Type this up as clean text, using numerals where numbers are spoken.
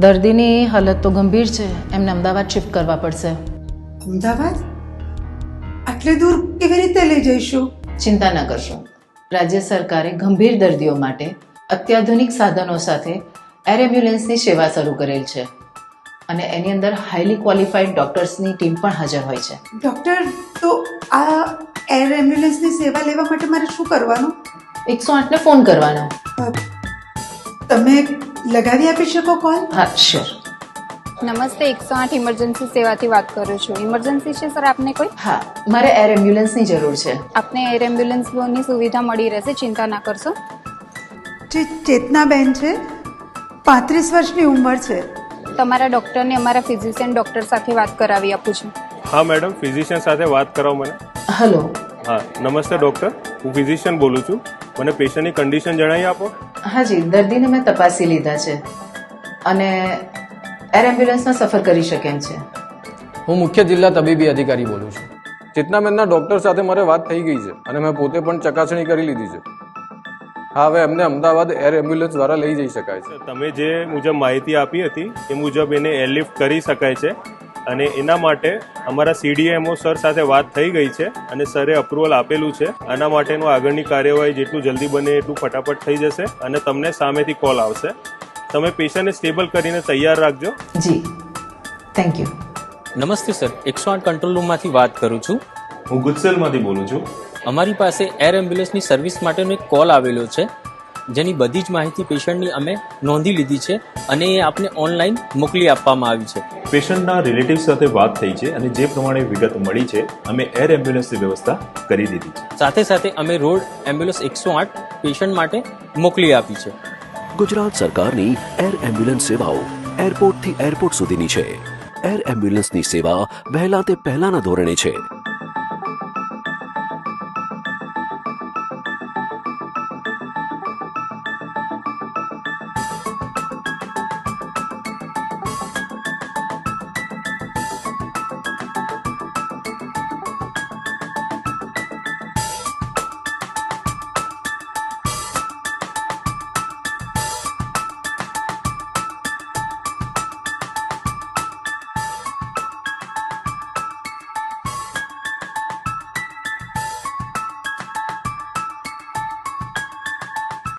દર્દીની હાલત તો ગંભીર છે, એમને અમદાવાદ શિફ્ટ કરવા પડશે. અમદાવાદ? આટલે દૂર કેવી રીતે લઈ જઈશું? ચિંતા ન કરશો. રાજ્ય સરકારે ગંભીર દર્દીઓ માટે અત્યાધુનિક સાધનો સાથે એર એમ્બ્યુલન્સની સેવા શરૂ કરેલ છે અને એની અંદર હાઈલી ક્વોલિફાઈડ ડોક્ટર્સની ટીમ પણ હાજર હોય છે. ડૉક્ટર, તો આ એર એમ્બ્યુલન્સની સેવા લેવા માટે મારે શું કરવાનું? 108ને ફોન કરવાનો. તમે લગાવી આપી શકો કોલ? હા, શ્યોર. નમસ્તે, 108 ઇમરજન્સી સેવાથી વાત કરું છું. ઇમરજન્સી છે સર આપને કોઈ? હા, મારે એર એમ્બ્યુલન્સની જરૂર છે. આપને એર એમ્બ્યુલન્સની સુવિધા મળી રહેશે, ચિંતા ના કરશો. જે ચેતનાબેન છે, 35 વર્ષની ઉંમર છે. તમારા ડૉક્ટરને અમારા ફિઝિશિયન ડૉક્ટર સાથે વાત કરાવી આપું છું. હા મેડમ, ફિઝિશિયન સાથે વાત કરાવો મને. હલો. હા નમસ્તે ડૉક્ટર, હું ફિઝિશિયન બોલું છું. મને પેશન્ટની કન્ડિશન જણાવી આપો. હાજી, દર્દીને મેં તપાસી લીધા છે અને એર એમ્બ્યુલન્સમાં સફર કરી શકે એમ છે. હું મુખ્ય જિલ્લા તબીબી અધિકારી બોલું છું. ચેતનાબેનના ડૉક્ટર સાથે મારે વાત થઈ ગઈ છે અને મેં પોતે પણ ચકાસણી કરી લીધી છે. હા, હવે એમને અમદાવાદ એર એમ્બ્યુલન્સ દ્વારા લઈ જઈ શકાય છે. તમે જે મુજબ માહિતી આપી હતી એ મુજબ એને એરલિફ્ટ કરી શકાય છે અને એના માટે અમારા CDMO સર સાથે વાત થઈ ગઈ છે અને સરે અપ્રુવલ આપેલું છે. આના માટેનું આગળની કાર્યવાહી જેટલું જલ્દી બને એટલું ફટાફટ થઈ જશે અને તમને સામેથી કોલ આવશે. તમે પેશન્ટને સ્ટેબલ કરીને તૈયાર રાખજો. જી, થેન્ક યુ. નમસ્તે સર, 108 કંટ્રોલ રૂમમાંથી વાત કરું છું. હું ગુજસેલમાંથી બોલું છું. અમારી પાસે એર એમ્બ્યુલન્સની સર્વિસ માટેનો એક કોલ આવેલો છે, જેની બધી જ માહિતી પેશન્ટની અમે નોંધી લીધી છે અને એ આપને ઓનલાઈન મોકલી આપવામાં આવી છે. પેશન્ટના રિલેટિવ સાથે વાત થઈ છે અને જે પ્રમાણે વિગત મળી છે અમે એર એમ્બ્યુલન્સની વ્યવસ્થા કરી દીધી છે. સાથે સાથે અમે રોડ એમ્બ્યુલન્સ 108 પેશન્ટ માટે મોકલી આપી છે. ગુજરાત સરકારની એર એમ્બ્યુલન્સ સેવાઓ એરપોર્ટથી એરપોર્ટ સુધીની છે. એર એમ્બ્યુલન્સની સેવા વહેલા તે પહેલાના ધોરણે છે.